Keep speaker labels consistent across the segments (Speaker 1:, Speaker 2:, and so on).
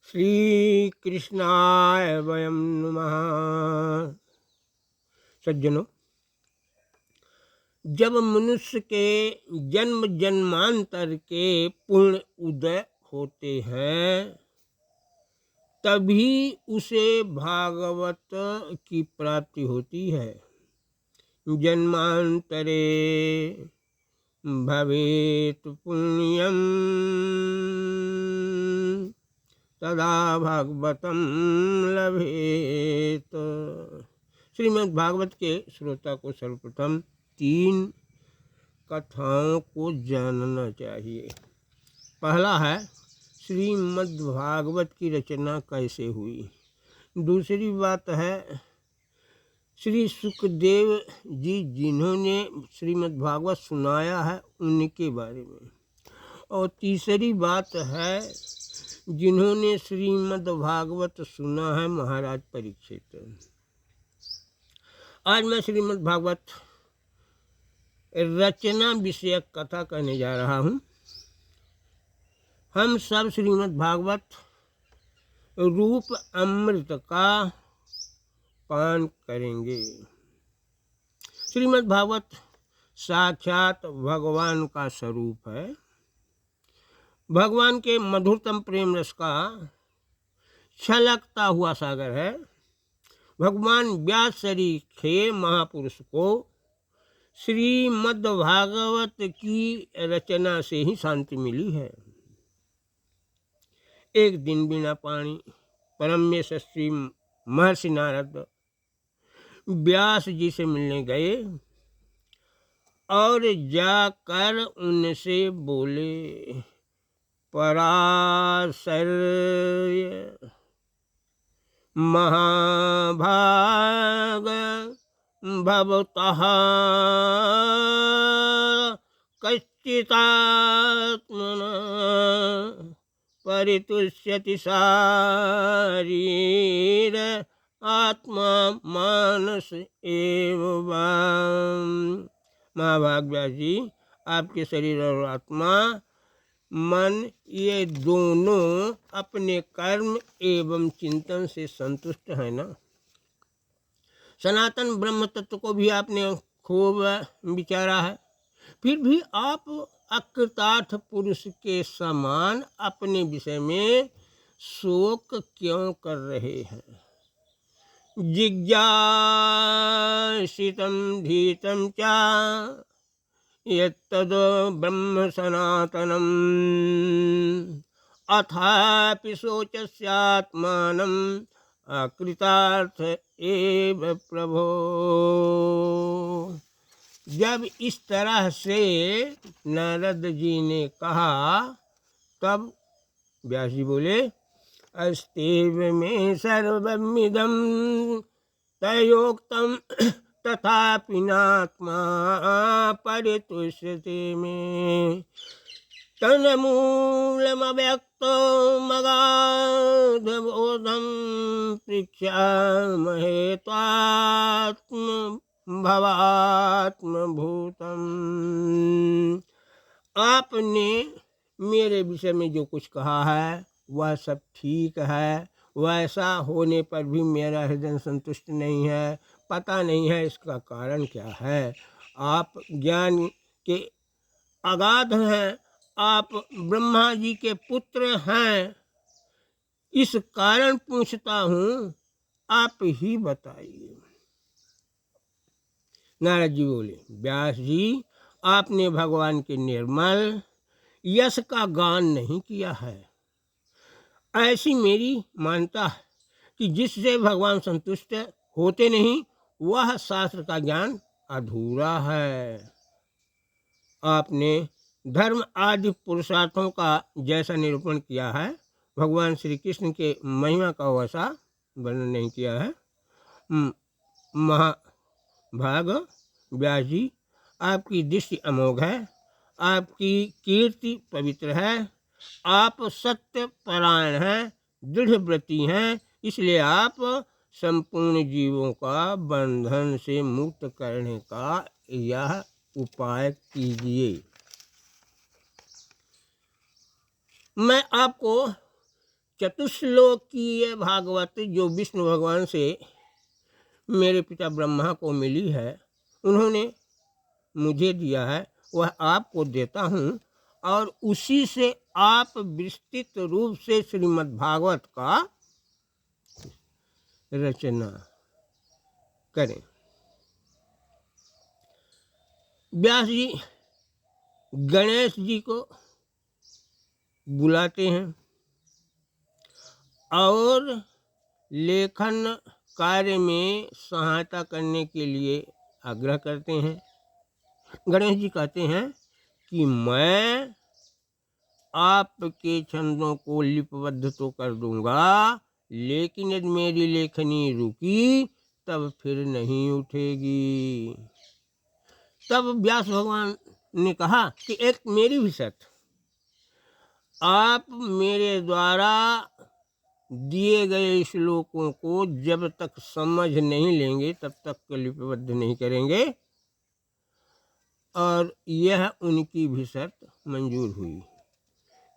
Speaker 1: श्री कृष्णाय वयं नमः। सज्जनों, जब मनुष्य के जन्म जन्मांतर के पुण्य उदय होते हैं तभी उसे भागवत की प्राप्ति होती है। जन्मांतरे भवेत पुण्यम तदा भागवतम लभेत। श्रीमद् भागवत के श्रोता को सर्वप्रथम 3 कथाओं को जानना चाहिए। पहला है श्रीमद् भागवत की रचना कैसे हुई। दूसरी बात है श्री सुखदेव जी जिन्होंने श्रीमद् भागवत सुनाया है उनके बारे में। और तीसरी बात है जिन्होंने श्रीमद् भागवत सुना है महाराज परीक्षित। आज मैं श्रीमद् भागवत रचना विषयक कथा कहने जा रहा हूँ। हम सब श्रीमद् भागवत रूप अमृत का पान करेंगे। श्रीमद् भागवत साक्षात भगवान का स्वरूप है। भगवान के मधुरतम प्रेम रस का छलकता हुआ सागर है। भगवान व्यास सरीखे महापुरुष को श्रीमद् भागवत की रचना से ही शांति मिली है। एक दिन बिना पानी परम यशस्वी महर्षि नारद व्यास जी से मिलने गए और जाकर उनसे बोले, पराशर महाभाग भवतः कश्चिदात्मना परितुष्यति शारीर आत्मा मानस एव वा। महाभाग व्यास जी, आपके शरीर और आत्मा मन ये दोनों अपने कर्म एवं चिंतन से संतुष्ट है ना। सनातन ब्रह्म तत्व को भी आपने खूब विचारा है, फिर भी आप अकृतार्थ पुरुष के समान अपने विषय में शोक क्यों कर रहे हैं। जिज्ञासितं धीतं च यत्तद् ब्रह्म सनातनम् अथापि शोचस्यात्मानं अकृतार्थ एव प्रभो। जब इस तरह से नारद जी ने कहा तब व्यास जी बोले, अस्तेव में सर्वमिदं तयोक्तम तथापि नात्मा परितुष्यते में तन्मूलमव्यक्तमगाधबोधं पृच्छामहे त्वात्मभवात्मभूतम्। आपने मेरे विषय में जो कुछ कहा है वह सब ठीक है, वैसा होने पर भी मेरा हृदय संतुष्ट नहीं है। पता नहीं है इसका कारण क्या है। आप ज्ञान के अगाध हैं, आप ब्रह्मा जी के पुत्र हैं, इस कारण पूछता हूँ, आप ही बताइए। नारद जी बोले, व्यास जी, आपने भगवान के निर्मल यश का गान नहीं किया है। ऐसी मेरी मान्यता है कि जिससे भगवान संतुष्ट होते नहीं वह शास्त्र का ज्ञान अधूरा है। आपने धर्म आदि पुरुषार्थों का जैसा निरूपण किया है, भगवान श्री कृष्ण के महिमा का वैसा वर्णन नहीं किया है। महाभाग व्यास जी, आपकी दृष्टि अमोघ है, आपकी कीर्ति पवित्र है, आप सत्य परायण हैं, दृढ़ व्रती हैं, इसलिए आप संपूर्ण जीवों का बंधन से मुक्त करने का यह उपाय कीजिए। मैं आपको चतुश्लोकीय भागवत जो विष्णु भगवान से मेरे पिता ब्रह्मा को मिली है, उन्होंने मुझे दिया है, वह आपको देता हूँ और उसी से आप विस्तृत रूप से श्रीमद् भागवत का रचना करें। व्यास जी गणेश जी को बुलाते हैं और लेखन कार्य में सहायता करने के लिए आग्रह करते हैं। गणेश जी कहते हैं कि मैं आपके छंदों को लिपिबद्ध तो कर दूंगा, लेकिन यदि मेरी लेखनी रुकी तब फिर नहीं उठेगी। तब व्यास भगवान ने कहा कि एक मेरी भी शर्त, आप मेरे द्वारा दिए गए श्लोकों को जब तक समझ नहीं लेंगे तब तक लिपिबद्ध नहीं करेंगे। और यह उनकी भी शर्त मंजूर हुई।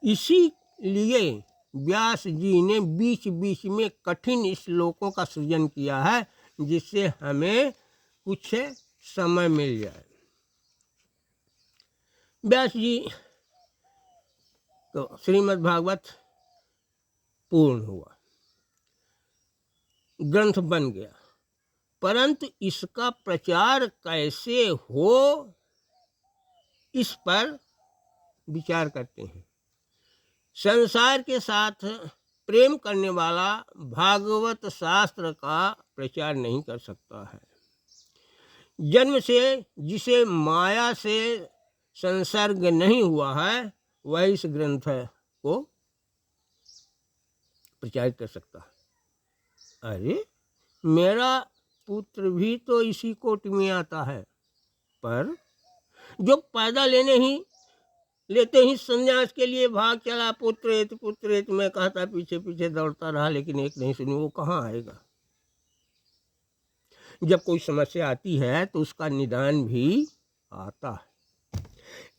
Speaker 1: इसीलिए व्यास जी ने बीच बीच में कठिन श्लोकों का सृजन किया है, जिससे हमें कुछ समय मिल जाए। व्यास जी तो श्रीमद् भागवत पूर्ण हुआ, ग्रंथ बन गया, परंतु इसका प्रचार कैसे हो इस पर विचार करते हैं। संसार के साथ प्रेम करने वाला भागवत शास्त्र का प्रचार नहीं कर सकता है। जन्म से जिसे माया से संसर्ग नहीं हुआ है वह इस ग्रंथ को प्रचारित कर सकता है। अरे मेरा पुत्र भी तो इसी कोटि में आता है, पर जो पैदा लेते ही संन्यास के लिए भाग चला, पुत्रेत मैं कहता पीछे पीछे दौड़ता रहा, लेकिन एक नहीं सुनी, वो कहाँ आएगा। जब कोई समस्या आती है तो उसका निदान भी आता है।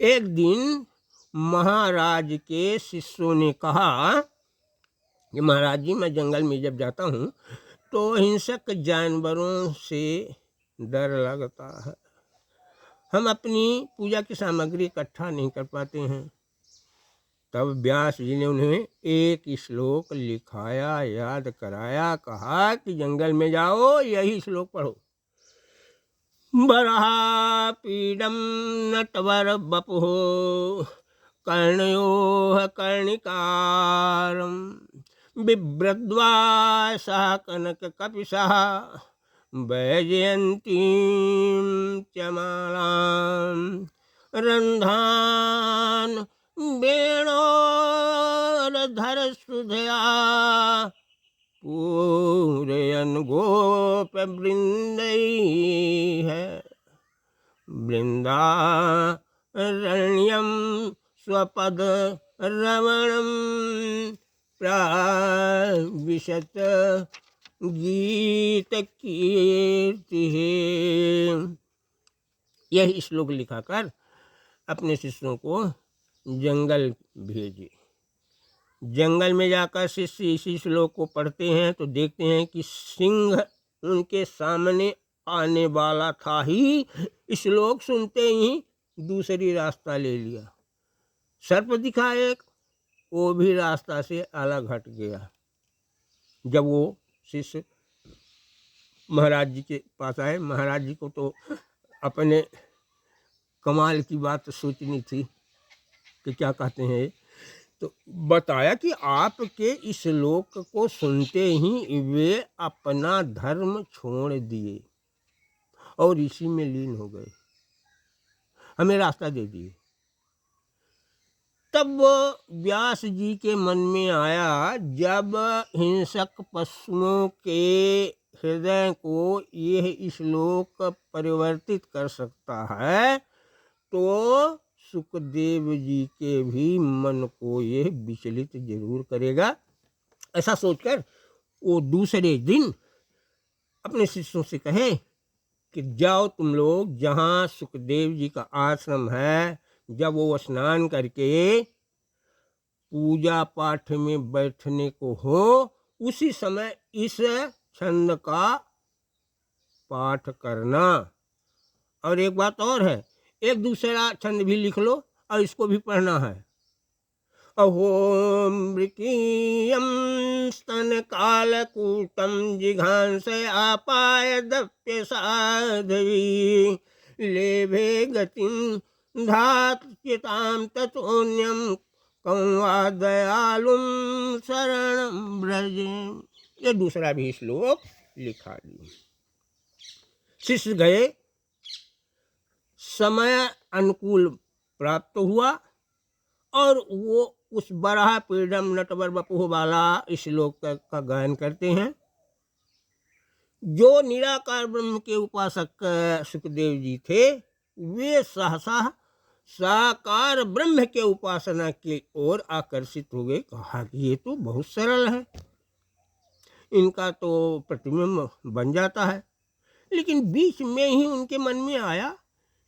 Speaker 1: एक दिन महाराज के शिष्यों ने कहा कि महाराज जी, मैं जंगल में जब जाता हूँ तो हिंसक जानवरों से डर लगता है, हम अपनी पूजा की सामग्री इकट्ठा नहीं कर पाते हैं। तब व्यास जी ने उन्हें एक श्लोक लिखाया, याद कराया, कहा कि जंगल में जाओ, यही श्लोक पढ़ो। बरहा पीडम नटवर बपुः कर्णयोः कर्णिकारं बिभ्रद्वा सह कनक कपिशः वैजयन्तीं च मालां रन्ध्रान् वेणोरधर सुधया पूरयन् गोपवृन्दैः वृन्दारण्यं स्वपद रमणं प्राविशत गीत कीर्ति है। यह श्लोक लिखाकर अपने शिष्यों को जंगल भेजे। जंगल में जाकर शिष्य इसी श्लोक को पढ़ते हैं तो देखते हैं कि सिंह उनके सामने आने वाला था ही, श्लोक सुनते ही दूसरी रास्ता ले लिया। सर्प दिखा एक, वो भी रास्ता से अलग हट गया। जब वो शिष्य महाराज जी के पास आए, महाराज जी को तो अपने कमाल की बात सोचनी थी कि क्या कहते हैं, तो बताया कि आपके इस श्लोक को सुनते ही वे अपना धर्म छोड़ दिए और इसी में लीन हो गए, हमें रास्ता दे दिए। तब व्यास जी के मन में आया, जब हिंसक पशुओं के हृदय को यह श्लोक परिवर्तित कर सकता है तो सुखदेव जी के भी मन को यह विचलित जरूर करेगा। ऐसा सोचकर वो दूसरे दिन अपने शिष्यों से कहे कि जाओ तुम लोग, जहाँ सुखदेव जी का आश्रम है, जब वो स्नान करके पूजा पाठ में बैठने को हो उसी समय इस छंद का पाठ करना। और एक बात और है, एक दूसरा छंद भी लिख लो और इसको भी पढ़ना है। अहो मृकीयं स्तन कालकूटं जिघांस आपाय दप्य साधवी लेभे गतिं धात्यतां ततोन्यं कं वा दयालुं शरणं व्रजे। ये दूसरा भी श्लोक लिखा दी। शिष्य गए, समय अनुकूल प्राप्त हुआ और वो उस बराह पीडम नटवर बपुह वाला श्लोक का गायन करते हैं। जो निराकार ब्रह्म के उपासक सुखदेव जी थे वे सहसा साकार ब्रह्म के उपासना की ओर आकर्षित हो गए। कहा कि ये तो बहुत सरल है, इनका तो प्रतिबिंब बन जाता है। लेकिन बीच में ही उनके मन में आया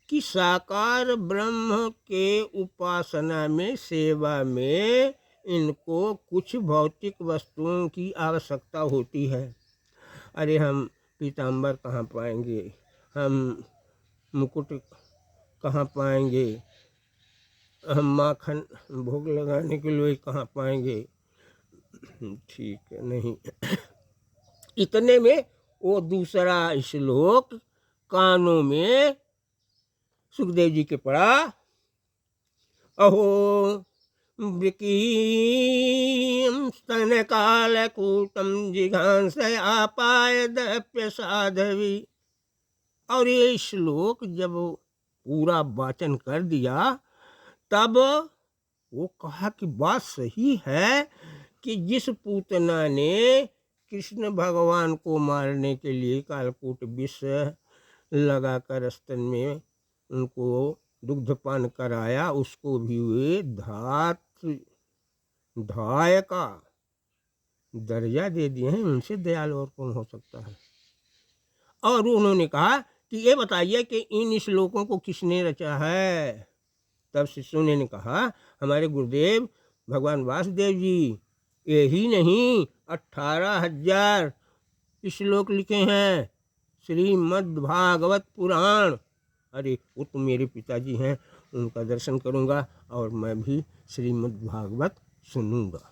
Speaker 1: कि साकार ब्रह्म के उपासना में, सेवा में इनको कुछ भौतिक वस्तुओं की आवश्यकता होती है। अरे हम पीताम्बर कहाँ पाएंगे, हम मुकुट कहाँ पाएंगे, हम माखन भोग लगाने के लिए कहाँ पाएंगे, ठीक है नहीं। इतने में वो दूसरा श्लोक कानों में सुखदेव जी के पड़ा। अहो वृकीं स्तन कालकूटं जिघांस आपाय दप्य साधवी। और ये श्लोक जब पूरा वाचन कर दिया तब वो कहा कि बात सही है कि जिस पूतना ने कृष्ण भगवान को मारने के लिए कालकूट विष लगाकर स्तन में उनको दुग्धपान कराया, उसको भी वे धाय का दर्जा दे दिए हैं। उनसे दयालु और कौन हो सकता है। और उन्होंने कहा कि ये बताइए कि इन श्लोकों को किसने रचा है। तब शिष्यों ने कहा हमारे गुरुदेव भगवान वासुदेव जी। यही नहीं 18,000 श्लोक लिखे हैं श्रीमद् भागवत पुराण। अरे वो तो मेरे पिताजी हैं, उनका दर्शन करूंगा और मैं भी श्रीमद् भागवत सुनूंगा।